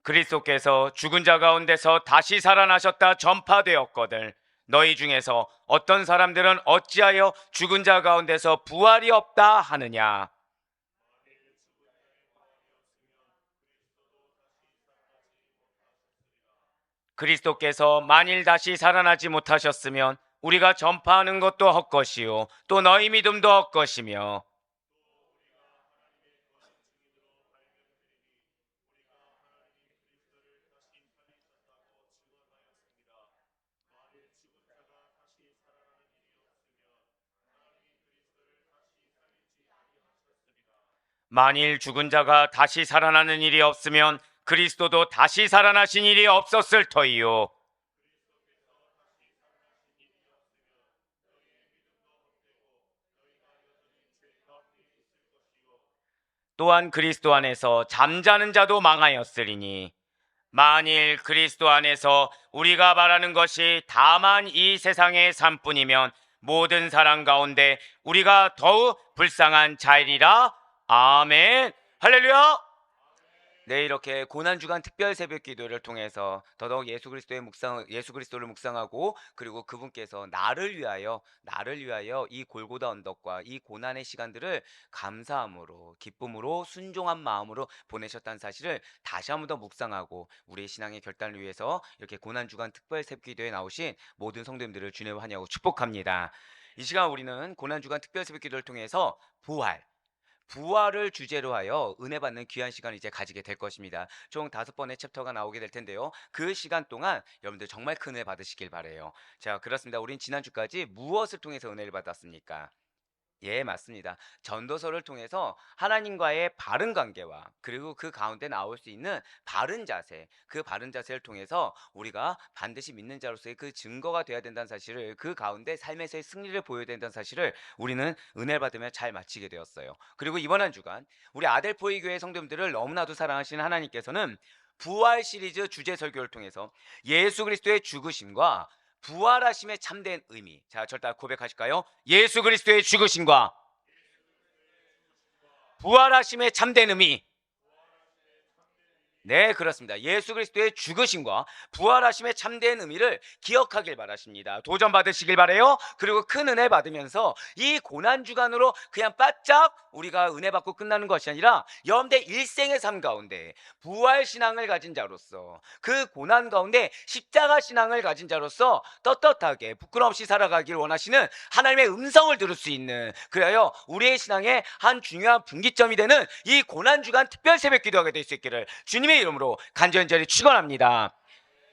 그리스도께서 죽은 자 가운데서 다시 살아나셨다 전파되었거늘 너희 중에서 어떤 사람들은 어찌하여 죽은 자 가운데서 부활이 없다 하느냐. 그리스도께서 만일 다시 살아나지 못하셨으면 우리가 전파하는 것도 헛것이요 또 너희 믿음도 헛것이며, 만일 죽은 자가 다시 살아나는 일이 없으면 그리스도도 다시 살아나신 일이 없었을 터이요. 또한 그리스도 안에서 잠자는 자도 망하였으리니, 만일 그리스도 안에서 우리가 말하는 것이 다만 이 세상의 삶뿐이면 모든 사람 가운데 우리가 더욱 불쌍한 자이리라. 아멘. 할렐루야. 네, 이렇게 고난주간 특별 새벽 기도를 통해서 더더욱 예수 그리스도를 묵상하고, 그리고 그분께서 나를 위하여 이 골고다 언덕과 이 고난의 시간들을 감사함으로, 기쁨으로, 순종한 마음으로 보내셨다는 사실을 다시 한 번 더 묵상하고, 우리의 신앙의 결단을 위해서 이렇게 고난주간 특별 새벽 기도에 나오신 모든 성도님들을 주님을 환영하고 축복합니다. 이 시간 우리는 고난주간 특별 새벽 기도를 통해서 부활을 주제로 하여 은혜 받는 귀한 시간을 이제 가지게 될 것입니다. 총 5번의 챕터가 나오게 될 텐데요. 그 시간 동안 여러분들 정말 큰 은혜 받으시길 바래요. 자, 그렇습니다. 우린 지난주까지 무엇을 통해서 은혜를 받았습니까? 예, 맞습니다. 전도서를 통해서 하나님과의 바른 관계와, 그리고 그 가운데 나올 수 있는 바른 자세, 그 바른 자세를 통해서 우리가 반드시 믿는 자로서의 그 증거가 되어야 된다는 사실을, 그 가운데 삶에서의 승리를 보여야 된다는 사실을 우리는 은혜를 받으며 잘 마치게 되었어요. 그리고 이번 한 주간 우리 아델포이 교회 성도님들을 너무나도 사랑하시는 하나님께서는 부활 시리즈 주제 설교를 통해서 예수 그리스도의 죽으심과 부활하심의 참된 의미, 자, 절대 고백하실까요? 예수 그리스도의 죽으심과 부활하심의 참된 의미. 네, 그렇습니다. 예수 그리스도의 죽으심과 부활하심의 참된 의미를 기억하길 바라십니다. 도전 받으시길 바래요. 그리고 큰 은혜 받으면서 이 고난 주간으로 그냥 바짝 우리가 은혜 받고 끝나는 것이 아니라 여러분들 일생의 삶 가운데 부활 신앙을 가진 자로서, 그 고난 가운데 십자가 신앙을 가진 자로서 떳떳하게 부끄럼 없이 살아가길 원하시는 하나님의 음성을 들을 수 있는, 그래요 우리의 신앙의 한 중요한 분기점이 되는 이 고난 주간 특별 새벽 기도하게 될 수 있기를 주님의 이름으로 간절히 축원합니다.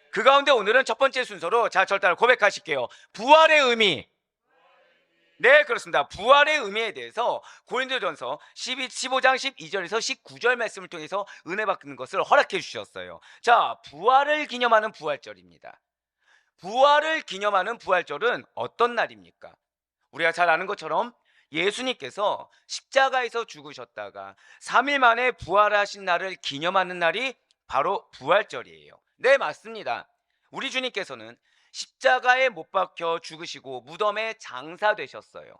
그 가운데 오늘은 첫 번째 순서로, 자, 절대 고백하실게요. 부활의 의미. 네, 그렇습니다. 부활의 의미에 대해서 고린도전서 15장 12절에서 19절 말씀을 통해서 은혜 받는 것을 허락해 주셨어요. 자, 부활을 기념하는 부활절입니다. 부활을 기념하는 부활절은 어떤 날입니까? 우리가 잘 아는 것처럼 예수님께서 십자가에서 죽으셨다가 3일 만에 부활하신 날을 기념하는 날이 바로 부활절이에요. 네, 맞습니다. 우리 주님께서는 십자가에 못 박혀 죽으시고 무덤에 장사되셨어요.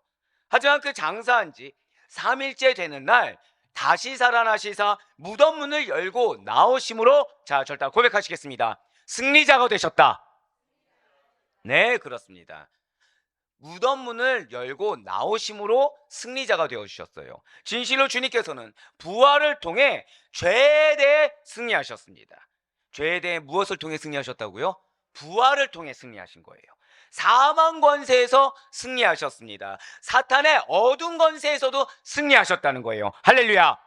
하지만 그 장사한 지 3일째 되는 날 다시 살아나시사 무덤 문을 열고 나오심으로, 자, 절대 고백하시겠습니다. 승리자가 되셨다. 네, 그렇습니다. 무덤 문을 열고 나오심으로 승리자가 되어주셨어요. 진실로 주님께서는 부활을 통해 죄에 대해 승리하셨습니다. 죄에 대해 무엇을 통해 승리하셨다고요? 부활을 통해 승리하신 거예요. 사망 권세에서 승리하셨습니다. 사탄의 어두운 권세에서도 승리하셨다는 거예요. 할렐루야.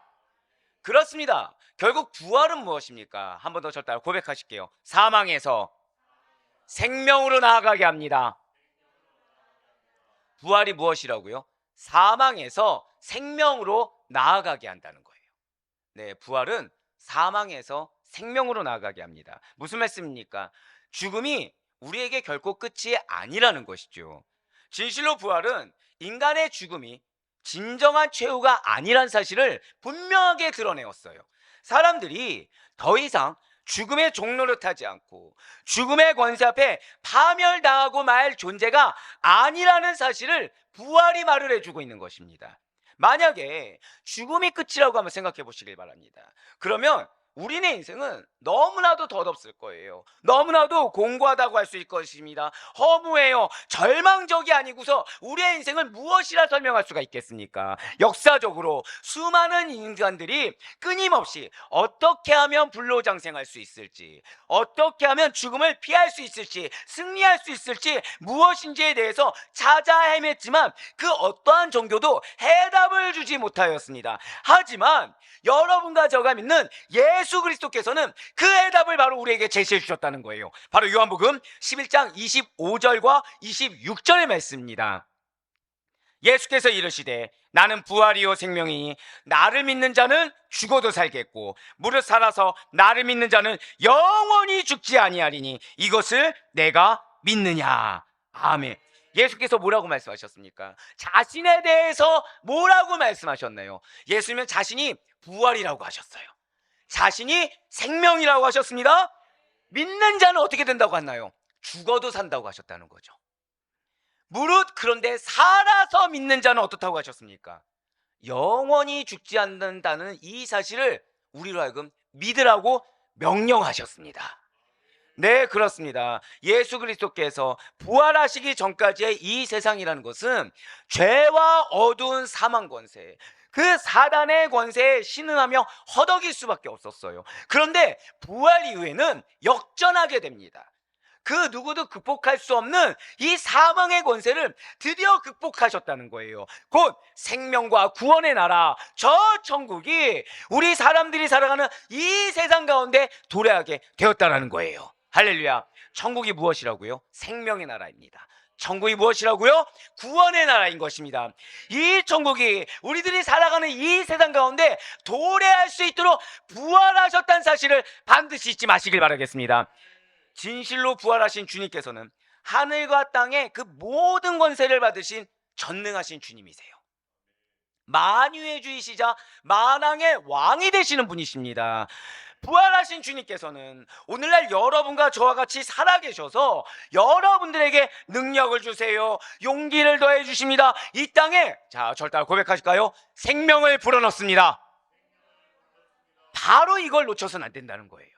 그렇습니다. 결국 부활은 무엇입니까? 한 번 더 절대 고백하실게요. 사망에서 생명으로 나아가게 합니다. 부활이 무엇이라고요? 사망에서 생명으로 나아가게 한다는 거예요. 네, 부활은 사망에서 생명으로 나아가게 합니다. 무슨 말씀입니까? 죽음이 우리에게 결코 끝이 아니라는 것이죠. 진실로 부활은 인간의 죽음이 진정한 최후가 아니란 사실을 분명하게 드러내었어요. 사람들이 더 이상 죽음의 종로를 타지 않고 죽음의 권세 앞에 파멸당하고 말 존재가 아니라는 사실을 부활이 말을 해주고 있는 것입니다. 만약에 죽음이 끝이라고 한번 생각해 보시길 바랍니다. 그러면 우리네 인생은 너무나도 덧없을 거예요. 너무나도 공고하다고 할 수 있을 것입니다. 허무해요. 절망적이 아니고서 우리의 인생을 무엇이라 설명할 수가 있겠습니까? 역사적으로 수많은 인간들이 끊임없이 어떻게 하면 불로장생할 수 있을지, 어떻게 하면 죽음을 피할 수 있을지, 승리할 수 있을지 무엇인지에 대해서 찾아 헤맸지만 그 어떠한 종교도 해답을 주지 못하였습니다. 하지만 여러분과 저가 믿는 예수 그리스도께서는 그 해답을 바로 우리에게 제시해 주셨다는 거예요. 바로 요한복음 11장 25절과 26절의 말씀입니다. 예수께서 이르시되 나는 부활이요 생명이니 나를 믿는 자는 죽어도 살겠고 무릇 살아서 나를 믿는 자는 영원히 죽지 아니하리니 이것을 내가 믿느냐. 아멘. 예수께서 뭐라고 말씀하셨습니까? 자신에 대해서 뭐라고 말씀하셨나요? 예수님은 자신이 부활이라고 하셨어요. 자신이 생명이라고 하셨습니다. 믿는 자는 어떻게 된다고 하나요? 죽어도 산다고 하셨다는 거죠. 무릇 그런데 살아서 믿는 자는 어떻다고 하셨습니까? 영원히 죽지 않는다는 이 사실을 우리로 하여금 믿으라고 명령하셨습니다. 네, 그렇습니다. 예수 그리스도께서 부활하시기 전까지의 이 세상이라는 것은 죄와 어두운 사망 권세, 그 사단의 권세에 신음하며 허덕일 수밖에 없었어요. 그런데 부활 이후에는 역전하게 됩니다. 그 누구도 극복할 수 없는 이 사망의 권세를 드디어 극복하셨다는 거예요. 곧 생명과 구원의 나라, 저 천국이 우리 사람들이 살아가는 이 세상 가운데 도래하게 되었다는 거예요. 할렐루야. 천국이 무엇이라고요? 생명의 나라입니다. 천국이 무엇이라고요? 구원의 나라인 것입니다. 이 천국이 우리들이 살아가는 이 세상 가운데 도래할 수 있도록 부활하셨다는 사실을 반드시 잊지 마시길 바라겠습니다. 진실로 부활하신 주님께서는 하늘과 땅의 그 모든 권세를 받으신 전능하신 주님이세요. 만유의 주이시자 만왕의 왕이 되시는 분이십니다. 부활하신 주님께서는 오늘날 여러분과 저와 같이 살아계셔서 여러분들에게 능력을 주세요, 용기를 더해 주십니다. 이 땅에, 자, 절대 고백하실까요? 생명을 불어넣습니다. 바로 이걸 놓쳐서는 안 된다는 거예요.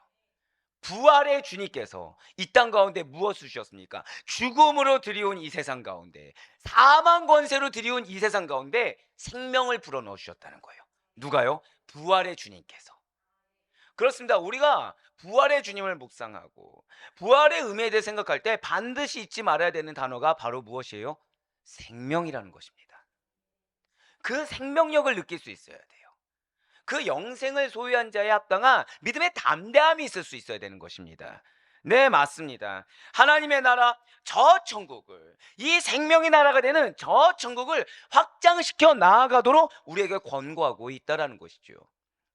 부활의 주님께서 이 땅 가운데 무엇을 주셨습니까? 죽음으로 들이온 이 세상 가운데, 사망 권세로 들이온 이 세상 가운데 생명을 불어넣어 주셨다는 거예요. 누가요? 부활의 주님께서. 그렇습니다. 우리가 부활의 주님을 묵상하고 부활의 의미에 대해 생각할 때 반드시 잊지 말아야 되는 단어가 바로 무엇이에요? 생명이라는 것입니다. 그 생명력을 느낄 수 있어야 돼요. 그 영생을 소유한 자에 합당한 믿음의 담대함이 있을 수 있어야 되는 것입니다. 네, 맞습니다. 하나님의 나라, 저 천국을, 이 생명의 나라가 되는 저 천국을 확장시켜 나아가도록 우리에게 권고하고 있다는 것이죠.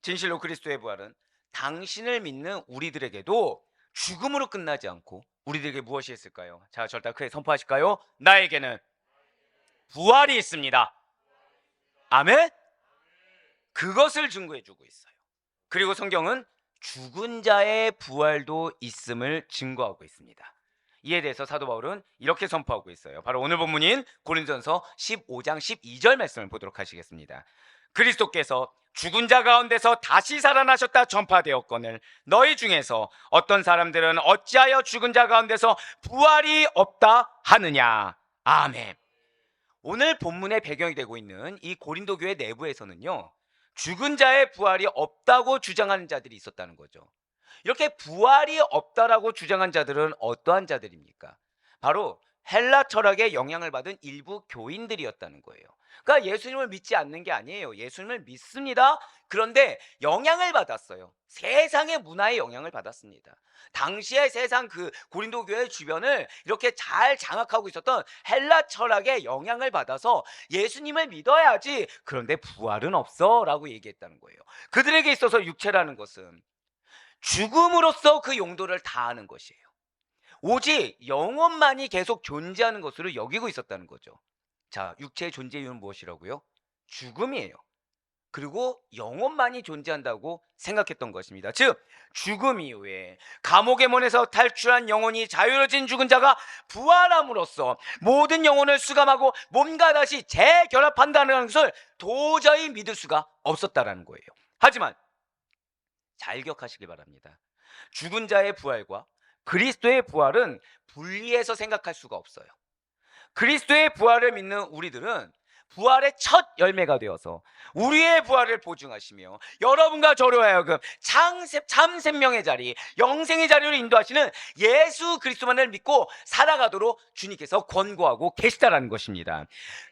진실로 그리스도의 부활은 당신을 믿는 우리들에게도 죽음으로 끝나지 않고 우리들에게 무엇이 있을까요? 자, 절대 크게 선포하실까요? 나에게는 부활이 있습니다. 아멘? 그것을 증거해 주고 있어요. 그리고 성경은 죽은 자의 부활도 있음을 증거하고 있습니다. 이에 대해서 사도 바울은 이렇게 선포하고 있어요. 바로 오늘 본문인 고린도전서 15장 12절 말씀을 보도록 하시겠습니다. 그리스도께서 죽은 자 가운데서 다시 살아나셨다 전파되었거늘 너희 중에서 어떤 사람들은 어찌하여 죽은 자 가운데서 부활이 없다 하느냐. 아멘. 오늘 본문의 배경이 되고 있는 이 고린도 교회 내부에서는요, 죽은 자의 부활이 없다고 주장하는 자들이 있었다는 거죠. 이렇게 부활이 없다라고 주장한 자들은 어떠한 자들입니까? 바로 헬라 철학의 영향을 받은 일부 교인들이었다는 거예요. 그러니까 예수님을 믿지 않는 게 아니에요. 예수님을 믿습니다. 그런데 영향을 받았어요. 세상의 문화의 영향을 받았습니다. 당시의 세상 그 고린도 교회 주변을 이렇게 잘 장악하고 있었던 헬라 철학의 영향을 받아서 예수님을 믿어야지, 그런데 부활은 없어 라고 얘기했다는 거예요. 그들에게 있어서 육체라는 것은 죽음으로써 그 용도를 다하는 것이에요. 오직 영혼만이 계속 존재하는 것으로 여기고 있었다는 거죠. 자, 육체의 존재 이유는 무엇이라고요? 죽음이에요. 그리고 영혼만이 존재한다고 생각했던 것입니다. 즉, 죽음 이후에 감옥의 문에서 탈출한 영혼이 자유로워진 죽은 자가 부활함으로써 모든 영혼을 수감하고 몸과 다시 재결합한다는 것을 도저히 믿을 수가 없었다라는 거예요. 하지만 잘 기억하시기 바랍니다. 죽은 자의 부활과 그리스도의 부활은 분리해서 생각할 수가 없어요. 그리스도의 부활을 믿는 우리들은 부활의 첫 열매가 되어서 우리의 부활을 보증하시며 여러분과 저로 하여금 참 생명의 자리, 영생의 자리로 인도하시는 예수 그리스도만을 믿고 살아가도록 주님께서 권고하고 계시다라는 것입니다.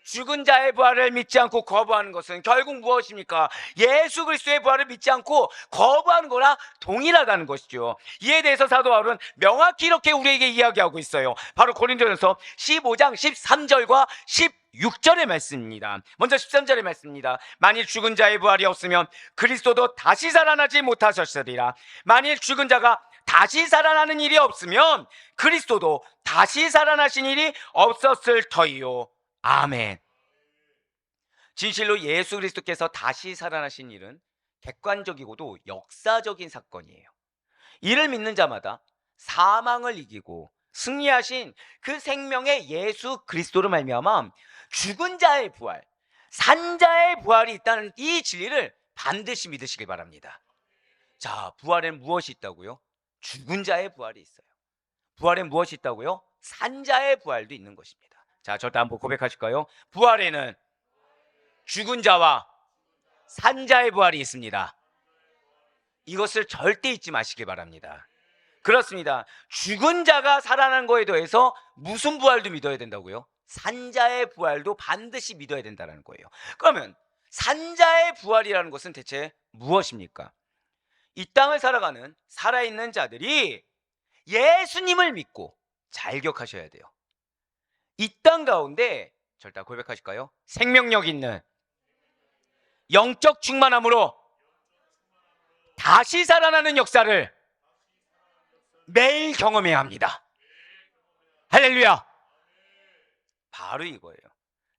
죽은 자의 부활을 믿지 않고 거부하는 것은 결국 무엇입니까? 예수 그리스도의 부활을 믿지 않고 거부하는 거나 동일하다는 것이죠. 이에 대해서 사도 바울은 명확히 이렇게 우리에게 이야기하고 있어요. 바로 고린도전서 15장 13절과 16절의 말씀입니다. 먼저 13절의 말씀입니다. 만일 죽은 자의 부활이 없으면 그리스도도 다시 살아나지 못하셨으리라. 만일 죽은 자가 다시 살아나는 일이 없으면 그리스도도 다시 살아나신 일이 없었을 터이요. 아멘. 진실로 예수 그리스도께서 다시 살아나신 일은 객관적이고도 역사적인 사건이에요. 이를 믿는 자마다 사망을 이기고 승리하신 그 생명의 예수 그리스도로 말미암아 죽은 자의 부활, 산 자의 부활이 있다는 이 진리를 반드시 믿으시길 바랍니다. 자, 부활엔 무엇이 있다고요? 죽은 자의 부활이 있어요. 부활엔 무엇이 있다고요? 산 자의 부활도 있는 것입니다. 자, 저도 한번 고백하실까요? 부활에는 죽은 자와 산 자의 부활이 있습니다. 이것을 절대 잊지 마시길 바랍니다. 그렇습니다. 죽은 자가 살아난 거에 더해서 무슨 부활도 믿어야 된다고요? 산자의 부활도 반드시 믿어야 된다는 거예요. 그러면 산자의 부활이라는 것은 대체 무엇입니까? 이 땅을 살아가는 살아있는 자들이 예수님을 믿고 잘 기억하셔야 돼요. 이 땅 가운데 절대 고백하실까요? 생명력 있는 영적 충만함으로 다시 살아나는 역사를 매일 경험해야 합니다. 할렐루야. 바로 이거예요.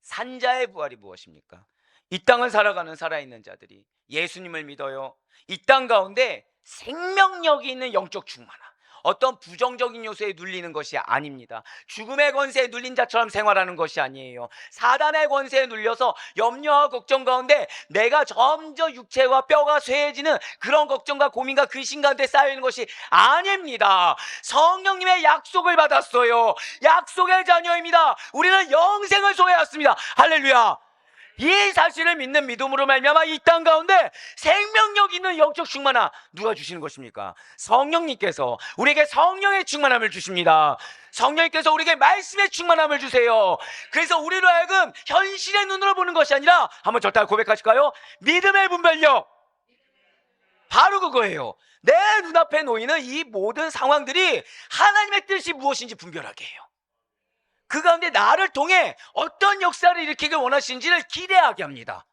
산자의 부활이 무엇입니까? 이 땅을 살아가는 살아있는 자들이 예수님을 믿어요. 이 땅 가운데 생명력이 있는 영적 충만함, 어떤 부정적인 요소에 눌리는 것이 아닙니다. 죽음의 권세에 눌린 자처럼 생활하는 것이 아니에요. 사단의 권세에 눌려서 염려와 걱정 가운데 내가 점점 육체와 뼈가 쇠해지는 그런 걱정과 고민과 근심 가운데 쌓여있는 것이 아닙니다. 성령님의 약속을 받았어요. 약속의 자녀입니다. 우리는 영생을 소유했습니다. 할렐루야. 이 사실을 믿는 믿음으로 말미암아 이 땅 가운데 생명력 있는 영적 충만함 누가 주시는 것입니까? 성령님께서 우리에게 성령의 충만함을 주십니다. 성령님께서 우리에게 말씀의 충만함을 주세요. 그래서 우리로 하여금 현실의 눈으로 보는 것이 아니라 한번 절대 고백하실까요? 믿음의 분별력, 바로 그거예요. 내 눈앞에 놓이는 이 모든 상황들이 하나님의 뜻이 무엇인지 분별하게 해요. 그 가운데 나를 통해 어떤 역사를 일으키길 원하시는지를 기대하게 합니다.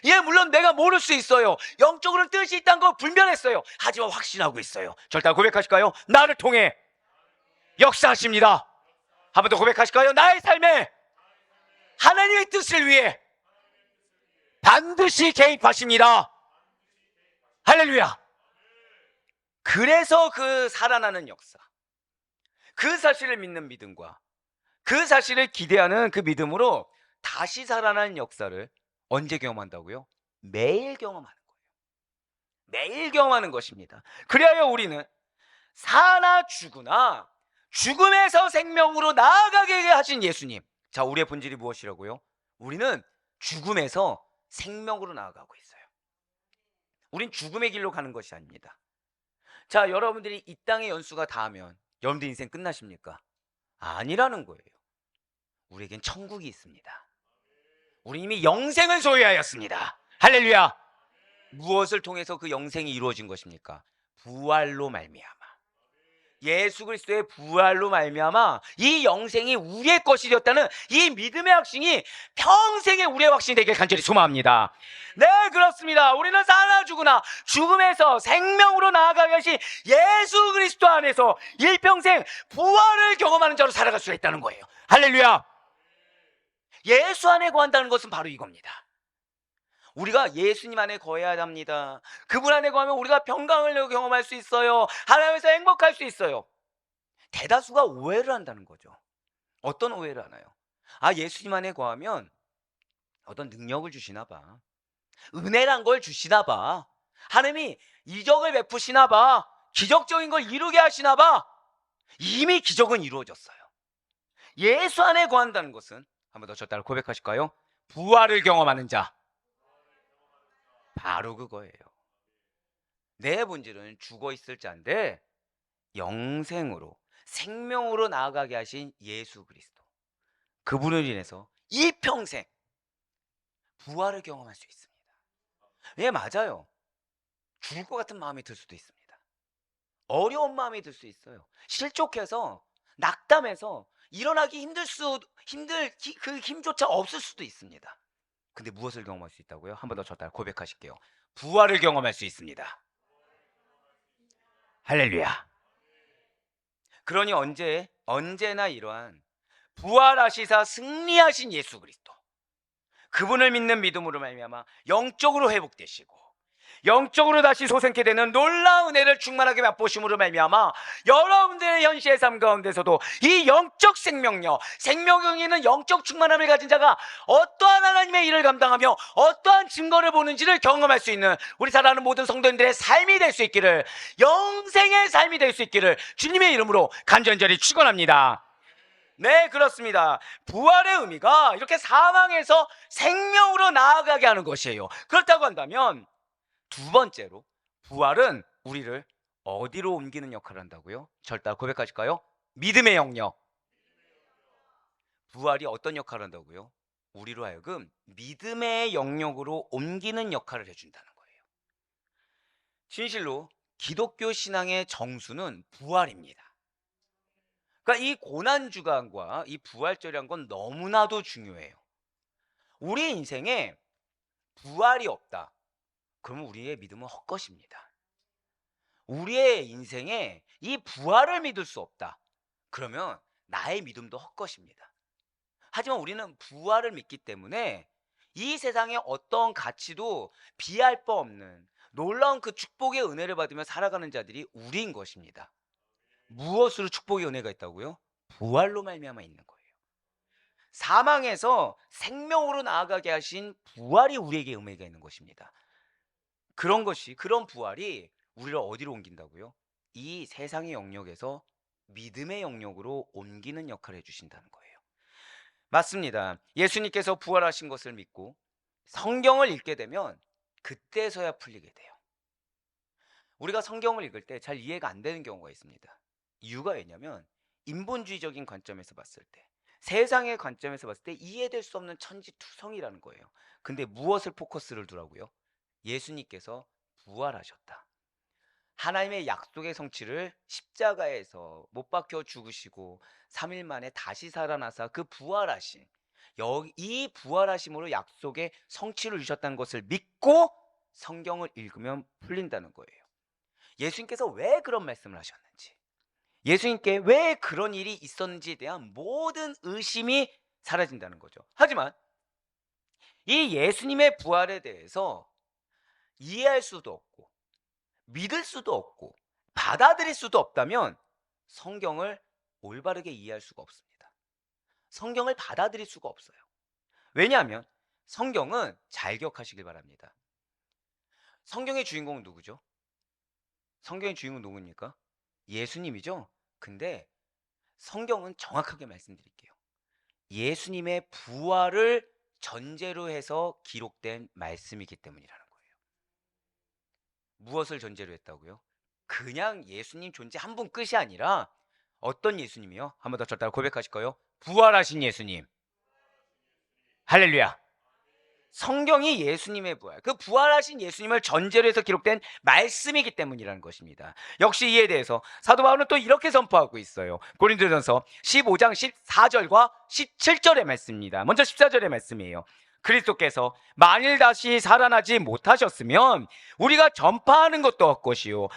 예, 물론 내가 모를 수 있어요. 영적으로는 뜻이 있다는 걸 분별했어요. 하지만 확신하고 있어요. 절대 고백하실까요? 나를 통해 역사하십니다. 한 번 더 고백하실까요? 나의 삶에 하나님의 뜻을 위해 반드시 개입하십니다. 할렐루야. 그래서 그 살아나는 역사, 그 사실을 믿는 믿음과 그 사실을 기대하는 그 믿음으로 다시 살아나는 역사를 언제 경험한다고요? 매일 경험하는 거예요. 매일 경험하는 것입니다. 그래야 우리는 사나 죽으나 죽음에서 생명으로 나아가게 하신 예수님. 자, 우리의 본질이 무엇이라고요? 우리는 죽음에서 생명으로 나아가고 있어요. 우린 죽음의 길로 가는 것이 아닙니다. 자, 여러분들이 이 땅의 연수가 닿으면 여러분들 인생 끝나십니까? 아니라는 거예요. 우리에겐 천국이 있습니다. 우리 이미 영생을 소유하였습니다. 할렐루야. 무엇을 통해서 그 영생이 이루어진 것입니까? 부활로 말미암아, 예수 그리스도의 부활로 말미암아 이 영생이 우리의 것이 되었다는 이 믿음의 확신이 평생의 우리의 확신이 되길 간절히 소망합니다. 네, 그렇습니다. 우리는 사나 죽으나 죽음에서 생명으로 나아가게 하신 예수 그리스도 안에서 일평생 부활을 경험하는 자로 살아갈 수가 있다는 거예요. 할렐루야. 예수 안에 거한다는 것은 바로 이겁니다. 우리가 예수님 안에 거해야 합니다. 그분 안에 거하면 우리가 평강을 경험할 수 있어요. 하나님에서 행복할 수 있어요. 대다수가 오해를 한다는 거죠. 어떤 오해를 하나요? 아, 예수님 안에 거하면 어떤 능력을 주시나 봐, 은혜란 걸 주시나 봐, 하나님이 이적을 베푸시나 봐. 기적적인 걸 이루게 하시나 봐. 이미 기적은 이루어졌어요. 예수 안에 거한다는 것은, 한 번 더 저 따라 고백하실까요? 부활을 경험하는 자. 바로 그거예요. 내 본질은 죽어 있을 자인데 영생으로, 생명으로 나아가게 하신 예수 그리스도, 그분을 인해서 이 평생 부활을 경험할 수 있습니다. 예, 맞아요. 죽을 것 같은 마음이 들 수도 있습니다. 어려운 마음이 들 수 있어요. 실족해서, 낙담해서 일어나기 그 힘조차 없을 수도 있습니다. 근데 무엇을 경험할 수 있다고요? 한 번 더 저 따라 고백하실게요. 부활을 경험할 수 있습니다. 할렐루야. 그러니 언제나 이러한 부활하시사 승리하신 예수 그리스도, 그분을 믿는 믿음으로 말미암아 영적으로 회복되시고 영적으로 다시 솟게 되는 놀라운 은혜를 충만하게 맛보심으로 말미암아 여러분들의 현실의 삶 가운데서도 이 영적 생명력에 있는 영적 충만함을 가진 자가 어떠한 하나님의 일을 감당하며 어떠한 증거를 보는지를 경험할 수 있는 우리 사랑하는 모든 성도님들의 삶이 될 수 있기를, 영생의 삶이 될 수 있기를 주님의 이름으로 간절히 축원합니다. 네, 그렇습니다. 부활의 의미가 이렇게 사망에서 생명으로 나아가게 하는 것이에요. 그렇다고 한다면 두 번째로, 부활은 우리를 어디로 옮기는 역할을 한다고요? 절대 고백하실까요? 믿음의 영역. 부활이 어떤 역할을 한다고요? 우리로 하여금 믿음의 영역으로 옮기는 역할을 해준다는 거예요. 진실로 기독교 신앙의 정수는 부활입니다. 그러니까 이 고난주간과 이 부활절이란 건 너무나도 중요해요. 우리 인생에 부활이 없다, 그러면 우리의 믿음은 헛것입니다. 우리의 인생에 이 부활을 믿을 수 없다, 그러면 나의 믿음도 헛것입니다. 하지만 우리는 부활을 믿기 때문에 이 세상의 어떤 가치도 비할 바 없는 놀라운 그 축복의 은혜를 받으며 살아가는 자들이 우리인 것입니다. 무엇으로 축복의 은혜가 있다고요? 부활로 말미암아 있는 거예요. 사망에서 생명으로 나아가게 하신 부활이 우리에게 은혜가 있는 것입니다. 그런 부활이 우리를 어디로 옮긴다고요? 이 세상의 영역에서 믿음의 영역으로 옮기는 역할을 해주신다는 거예요. 맞습니다. 예수님께서 부활하신 것을 믿고 성경을 읽게 되면 그때서야 풀리게 돼요. 우리가 성경을 읽을 때 잘 이해가 안 되는 경우가 있습니다. 이유가 왜냐면 인본주의적인 관점에서 봤을 때, 세상의 관점에서 봤을 때 이해될 수 없는 천지투성이라는 거예요. 근데 무엇을 포커스를 두라고요? 예수님께서 부활하셨다, 하나님의 약속의 성취를 십자가에서 못 박혀 죽으시고 3일 만에 다시 살아나사 그 부활하신, 이 부활하심으로 약속의 성취를 주셨다는 것을 믿고 성경을 읽으면 풀린다는 거예요. 예수님께서 왜 그런 말씀을 하셨는지, 예수님께 왜 그런 일이 있었는지에 대한 모든 의심이 사라진다는 거죠. 하지만 이 예수님의 부활에 대해서 이해할 수도 없고 믿을 수도 없고 받아들일 수도 없다면 성경을 올바르게 이해할 수가 없습니다. 성경을 받아들일 수가 없어요. 왜냐하면 성경은 잘 기억하시길 바랍니다. 성경의 주인공은 누구죠? 성경의 주인공은 누구입니까? 예수님이죠. 근데 성경은 정확하게 말씀드릴게요. 예수님의 부활을 전제로 해서 기록된 말씀이기 때문이라는 거예요. 무엇을 전제로 했다고요? 그냥 예수님 존재 한 분 끝이 아니라 어떤 예수님이요? 한 번 더 저 따라 고백하실까요? 부활하신 예수님. 할렐루야. 성경이 예수님의 부활, 그 부활하신 예수님을 전제로 해서 기록된 말씀이기 때문이라는 것입니다. 역시 이에 대해서 사도 바울은 또 이렇게 선포하고 있어요. 고린도전서 15장 14절과 17절의 말씀입니다. 먼저 14절의 말씀이에요. 그리스도께서 만일 다시 살아나지 못하셨으면 우리가 전파하는 것도 헛것이요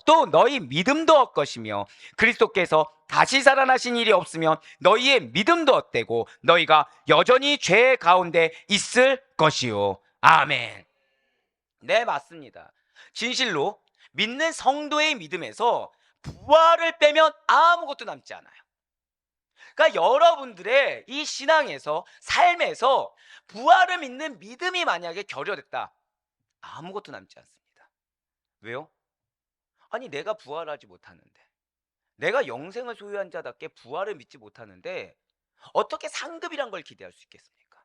또 너희 믿음도 헛것이며, 그리스도께서 다시 살아나신 일이 없으면 너희의 믿음도 헛되고 너희가 여전히 죄 가운데 있을 것이요. 아멘. 네, 맞습니다. 진실로 믿는 성도의 믿음에서 부활을 빼면 아무것도 남지 않아요. 그러니까 여러분들의 이 신앙에서, 삶에서 부활을 믿는 믿음이 만약에 결여됐다, 아무것도 남지 않습니다. 왜요? 아니 내가 부활하지 못하는데, 내가 영생을 소유한 자답게 부활을 믿지 못하는데 어떻게 상급이란 걸 기대할 수 있겠습니까?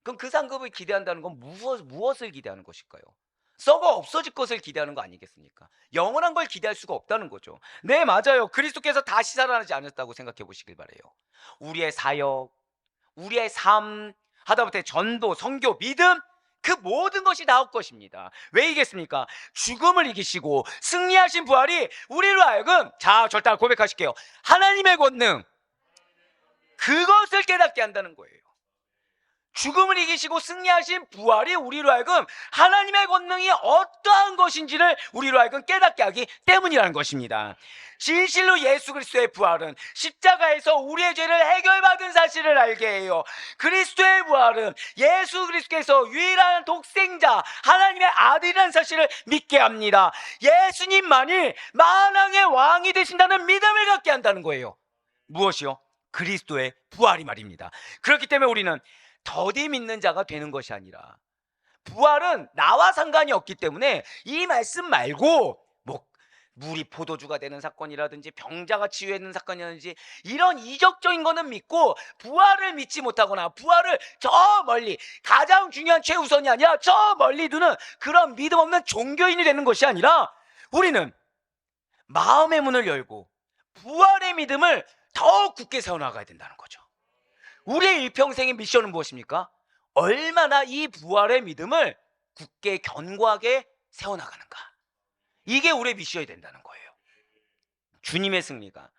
그럼 그 상급을 기대한다는 건 무엇을 기대하는 것일까요? 썩어 없어질 것을 기대하는 거 아니겠습니까? 영원한 걸 기대할 수가 없다는 거죠. 네, 맞아요. 그리스도께서 다시 살아나지 않았다고 생각해 보시길 바래요. 우리의 사역, 우리의 삶, 하다못해 전도, 선교, 믿음, 그 모든 것이 나올 것입니다. 왜 이겠습니까? 죽음을 이기시고 승리하신 부활이 우리로 하여금, 자, 절단 고백하실게요. 하나님의 권능, 그것을 깨닫게 한다는 거예요. 죽음을 이기시고 승리하신 부활이 우리로 하여금 하나님의 권능이 어떠한 것인지를 우리로 하여금 깨닫게 하기 때문이라는 것입니다. 진실로 예수 그리스도의 부활은 십자가에서 우리의 죄를 해결받은 사실을 알게 해요. 그리스도의 부활은 예수 그리스도께서 유일한 독생자 하나님의 아들이라는 사실을 믿게 합니다. 예수님만이 만왕의 왕이 되신다는 믿음을 갖게 한다는 거예요. 무엇이요? 그리스도의 부활이 말입니다. 그렇기 때문에 우리는 더디 믿는 자가 되는 것이 아니라, 부활은 나와 상관이 없기 때문에 이 말씀 말고 뭐 물이 포도주가 되는 사건이라든지 병자가 치유되는 사건이라든지 이런 이적적인 거는 믿고 부활을 믿지 못하거나 부활을 저 멀리, 가장 중요한 최우선이 아니라 저 멀리 두는 그런 믿음 없는 종교인이 되는 것이 아니라, 우리는 마음의 문을 열고 부활의 믿음을 더 굳게 세워나가야 된다는 거죠. 우리의 일평생의 미션은 무엇입니까? 얼마나 이 부활의 믿음을 굳게 견고하게 세워나가는가. 이게 우리의 미션이 된다는 거예요. 주님의 승리가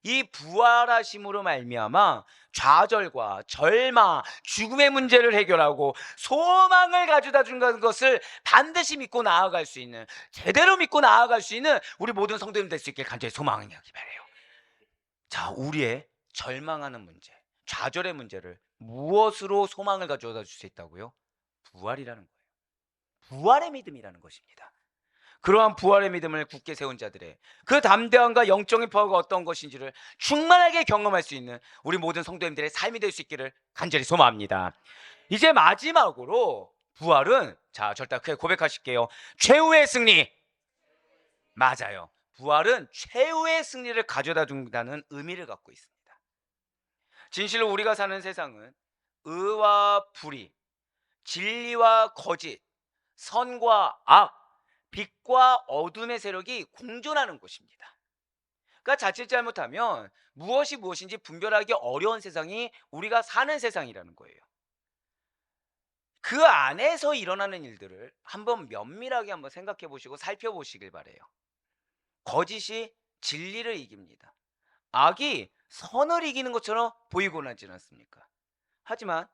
이 부활하심으로 말미암아 좌절과 절망, 죽음의 문제를 해결하고 소망을 가져다 준다는 것을 반드시 믿고 나아갈 수 있는, 제대로 믿고 나아갈 수 있는 우리 모든 성도님 될 수 있길 간절히 소망하기 바라요. 자, 우리의 절망하는 문제, 좌절의 문제를 무엇으로 소망을 가져다 줄 수 있다고요? 부활이라는 거예요. 부활의 믿음이라는 것입니다. 그러한 부활의 믿음을 굳게 세운 자들의 그 담대함과 영적인 파워가 어떤 것인지를 충만하게 경험할 수 있는 우리 모든 성도님들의 삶이 될 수 있기를 간절히 소망합니다. 이제 마지막으로 부활은, 자, 절대 크게 고백하실게요. 최후의 승리. 맞아요. 부활은 최후의 승리를 가져다 준다는 의미를 갖고 있습니다. 진실로 우리가 사는 세상은 의와 불의, 진리와 거짓, 선과 악, 빛과 어둠의 세력이 공존하는 곳입니다. 그러니까 자칫 잘못하면 무엇이 무엇인지 분별하기 어려운 세상이 우리가 사는 세상이라는 거예요. 그 안에서 일어나는 일들을 한번 면밀하게 한번 생각해 보시고 살펴보시길 바래요. 거짓이 진리를 이깁니다. 악이 선을 이기는 것처럼 보이곤 하지 않습니까? 하지만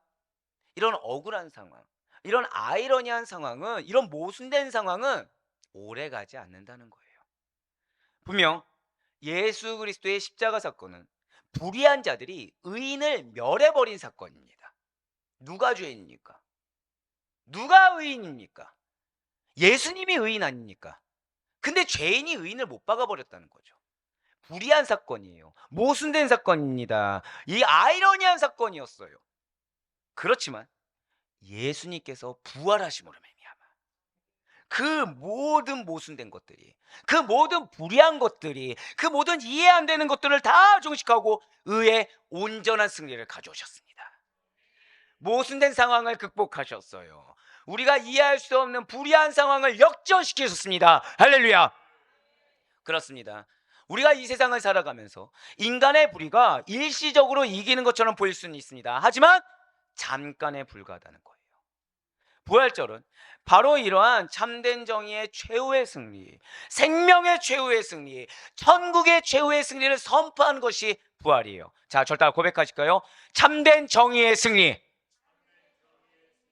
이런 억울한 상황, 이런 아이러니한 상황은, 이런 모순된 상황은 오래가지 않는다는 거예요. 분명 예수 그리스도의 십자가 사건은 불의한 자들이 의인을 멸해버린 사건입니다. 누가 죄인입니까? 누가 의인입니까? 예수님이 의인 아닙니까? 근데 죄인이 의인을 못 박아버렸다는 거죠. 불의한 사건이에요. 모순된 사건입니다. 이 아이러니한 사건이었어요. 그렇지만 예수님께서 부활하심으로 말미암아 그 모든 모순된 것들이, 그 모든 불의한 것들이, 그 모든 이해 안 되는 것들을 다 종식하고 의의 온전한 승리를 가져오셨습니다. 모순된 상황을 극복하셨어요. 우리가 이해할 수 없는 불의한 상황을 역전시키셨습니다. 할렐루야. 그렇습니다. 우리가 이 세상을 살아가면서 인간의 불의가 일시적으로 이기는 것처럼 보일 수는 있습니다. 하지만 잠깐에 불과하다는 거예요. 부활절은 바로 이러한 참된 정의의 최후의 승리, 생명의 최후의 승리, 천국의 최후의 승리를 선포하는 것이 부활이에요. 자, 절대 고백하실까요? 참된 정의의 승리,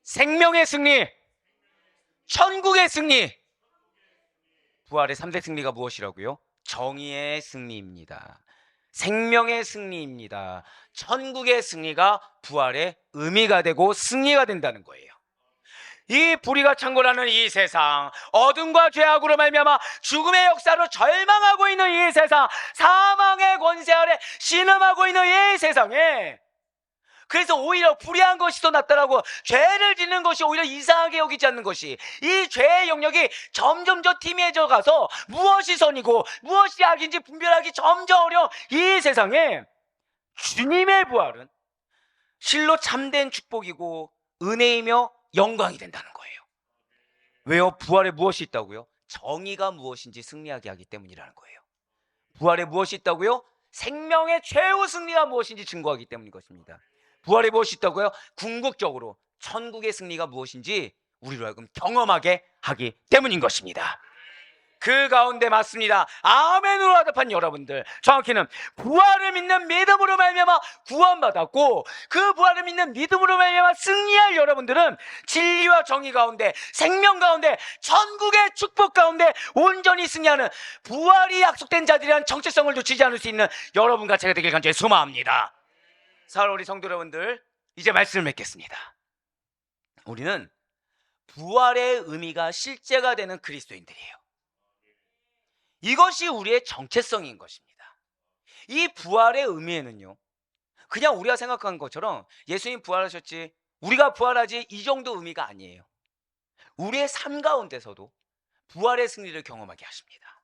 생명의 승리, 천국의 승리. 부활의 3대 승리가 무엇이라고요? 정의의 승리입니다. 생명의 승리입니다. 천국의 승리가 부활의 의미가 되고 승리가 된다는 거예요. 이 불의가 창궐하는 이 세상, 어둠과 죄악으로 말미암아 죽음의 역사로 절망하고 있는 이 세상, 사망의 권세 아래 신음하고 있는 이 세상에 그래서 오히려 불의한 것이 더 낫다라고, 죄를 짓는 것이 오히려 이상하게 여기지 않는 것이, 이 죄의 영역이 점점 더 희미해져 가서 무엇이 선이고 무엇이 악인지 분별하기 점점 어려운 이 세상에 주님의 부활은 실로 참된 축복이고 은혜이며 영광이 된다는 거예요. 왜요? 부활에 무엇이 있다고요? 정의가 무엇인지 승리하게 하기 때문이라는 거예요. 부활에 무엇이 있다고요? 생명의 최후 승리가 무엇인지 증거하기 때문인 것입니다. 부활에 무엇이 있다고요? 궁극적으로 천국의 승리가 무엇인지 우리로 하여금 경험하게 하기 때문인 것입니다. 그 가운데 맞습니다. 아멘으로 화답한 여러분들, 정확히는 부활을 믿는 믿음으로 말미암아 구원받았고, 그 부활을 믿는 믿음으로 말미암아 승리할 여러분들은 진리와 정의 가운데, 생명 가운데, 천국의 축복 가운데 온전히 승리하는, 부활이 약속된 자들이란 정체성을 놓치지 않을 수 있는 여러분과 제가 되길 간절히 소망합니다. 사랑하는 우리 성도 여러분들, 이제 말씀을 맺겠습니다. 우리는 부활의 의미가 실제가 되는 그리스도인들이에요. 이것이 우리의 정체성인 것입니다. 이 부활의 의미에는요, 그냥 우리가 생각한 것처럼 예수님 부활하셨지, 우리가 부활하지, 이 정도 의미가 아니에요. 우리의 삶 가운데서도 부활의 승리를 경험하게 하십니다.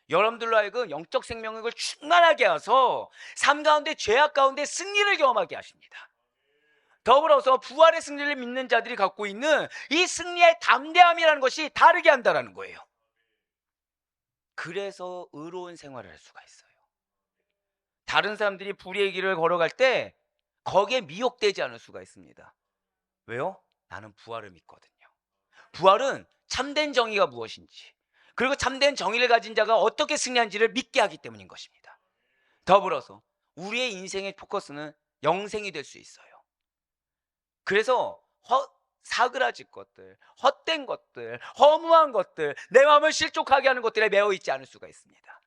여러분들로 하여금 영적 생명을 충만하게 하셔서 삶 가운데, 죄악 가운데 승리를 경험하게 하십니다. 더불어서 부활의 승리를 믿는 자들이 갖고 있는 이 승리의 담대함이라는 것이 다르게 한다는 거예요. 그래서 의로운 생활을 할 수가 있어요. 다른 사람들이 불의의 길을 걸어갈 때 거기에 미혹되지 않을 수가 있습니다. 왜요? 나는 부활을 믿거든요. 부활은 참된 정의가 무엇인지, 그리고 참된 정의를 가진 자가 어떻게 승리한지를 믿게 하기 때문인 것입니다. 더불어서 우리의 인생의 포커스는 영생이 될 수 있어요. 그래서 사그라질 것들, 헛된 것들, 허무한 것들, 내 마음을 실족하게 하는 것들에 매여 있지 않을 수가 있습니다.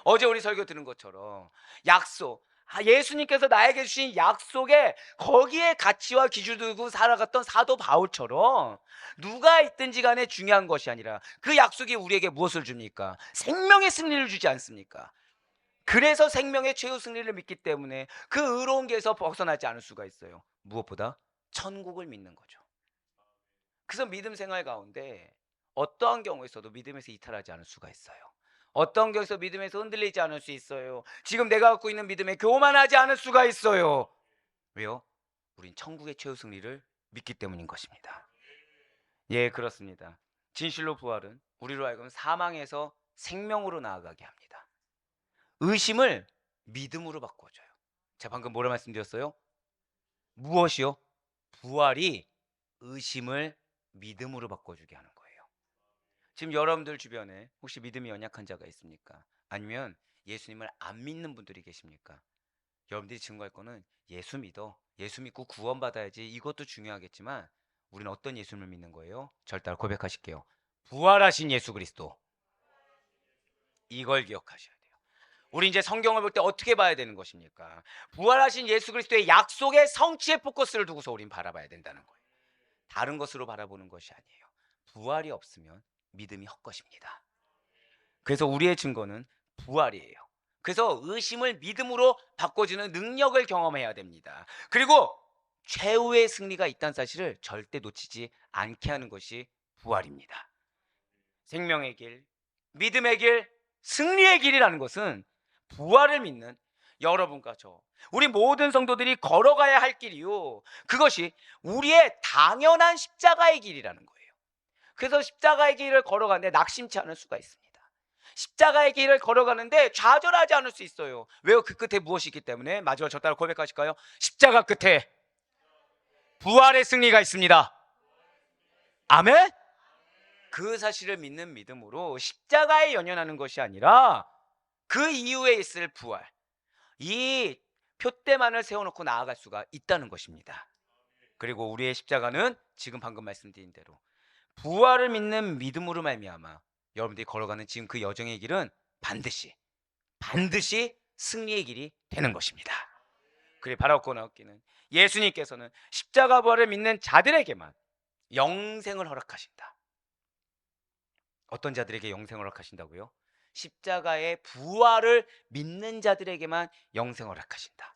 어제 우리 설교 들은 것처럼 약속, 예수님께서 나에게 주신 약속에 거기에 가치와 기준을 두고 살아갔던 사도 바울처럼, 누가 있든지 간에 중요한 것이 아니라 그 약속이 우리에게 무엇을 줍니까? 생명의 승리를 주지 않습니까? 그래서 생명의 최후 승리를 믿기 때문에 그 의로운 길에서 벗어나지 않을 수가 있어요. 무엇보다 천국을 믿는 거죠. 그래서 믿음 생활 가운데 어떠한 경우에서도 믿음에서 이탈하지 않을 수가 있어요. 어떤 경우에서 믿음에서 흔들리지 않을 수 있어요. 지금 내가 갖고 있는 믿음에 교만하지 않을 수가 있어요. 왜요? 우린 천국의 최후 승리를 믿기 때문인 것입니다. 예, 그렇습니다. 진실로 부활은 우리로 하여금 사망에서 생명으로 나아가게 합니다. 의심을 믿음으로 바꿔줘요. 제가 방금 뭐라 말씀드렸어요? 무엇이요? 부활이 의심을 믿음으로 바꿔주게 하는 거예요. 지금 여러분들 주변에 혹시 믿음이 연약한 자가 있습니까? 아니면 예수님을 안 믿는 분들이 계십니까? 여러분들이 증거할 거는 예수 믿어, 예수 믿고 구원받아야지, 이것도 중요하겠지만 우리는 어떤 예수님을 믿는 거예요? 저를 따라 고백하실게요. 부활하신 예수 그리스도. 이걸 기억하셔야 돼요. 우리 이제 성경을 볼 때 어떻게 봐야 되는 것입니까? 부활하신 예수 그리스도의 약속의 성취의 포커스를 두고서 우린 바라봐야 된다는 거예요. 다른 것으로 바라보는 것이 아니에요. 부활이 없으면 믿음이 헛것입니다. 그래서 우리의 증거는 부활이에요. 그래서 의심을 믿음으로 바꿔주는 능력을 경험해야 됩니다. 그리고 최후의 승리가 있다는 사실을 절대 놓치지 않게 하는 것이 부활입니다. 생명의 길, 믿음의 길, 승리의 길이라는 것은 부활을 믿는 여러분과 저, 우리 모든 성도들이 걸어가야 할 길이요, 그것이 우리의 당연한 십자가의 길이라는 거예요. 그래서 십자가의 길을 걸어가는데 낙심치 않을 수가 있습니다. 십자가의 길을 걸어가는데 좌절하지 않을 수 있어요. 왜요? 그 끝에 무엇이 있기 때문에. 마지막 저 따라 고백하실까요? 십자가 끝에 부활의 승리가 있습니다. 아멘? 그 사실을 믿는 믿음으로 십자가에 연연하는 것이 아니라 그 이후에 있을 부활, 이 표대만을 세워놓고 나아갈 수가 있다는 것입니다. 그리고 우리의 십자가는 지금 방금 말씀드린 대로 부활을 믿는 믿음으로 말미암아 여러분들이 걸어가는 지금 그 여정의 길은 반드시 승리의 길이 되는 것입니다. 그리 바라고 나옵기는 예수님께서는 십자가 부활을 믿는 자들에게만 영생을 허락하신다. 어떤 자들에게 영생을 허락하신다고요? 십자가의 부활을 믿는 자들에게만 영생을 허락하신다.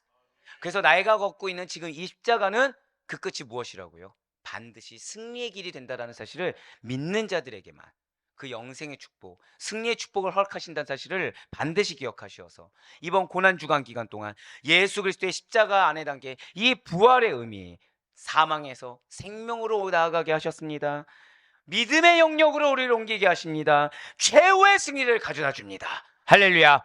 그래서 나이가 걷고 있는 지금 이 십자가는 그 끝이 무엇이라고요? 반드시 승리의 길이 된다라는 사실을 믿는 자들에게만 그 영생의 축복, 승리의 축복을 허락하신다는 사실을 반드시 기억하시어서 이번 고난 주간 기간 동안 예수 그리스도의 십자가 안에 담긴 이 부활의 의미, 사망에서 생명으로 나아가게 하셨습니다. 믿음의 영역으로 우리를 옮기게 하십니다. 최후의 승리를 가져다 줍니다. 할렐루야.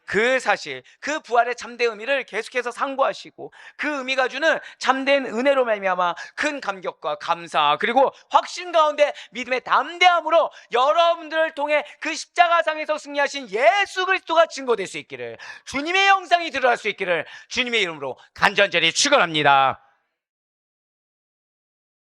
그 사실, 그 부활의 참된 의미를 계속해서 상고하시고 그 의미가 주는 참된 은혜로 말미암아 큰 감격과 감사 그리고 확신 가운데 믿음의 담대함으로 여러분들을 통해 그 십자가상에서 승리하신 예수 그리스도가 증거될 수 있기를, 주님의 영상이 드러날 수 있기를 주님의 이름으로 간절히 축원합니다.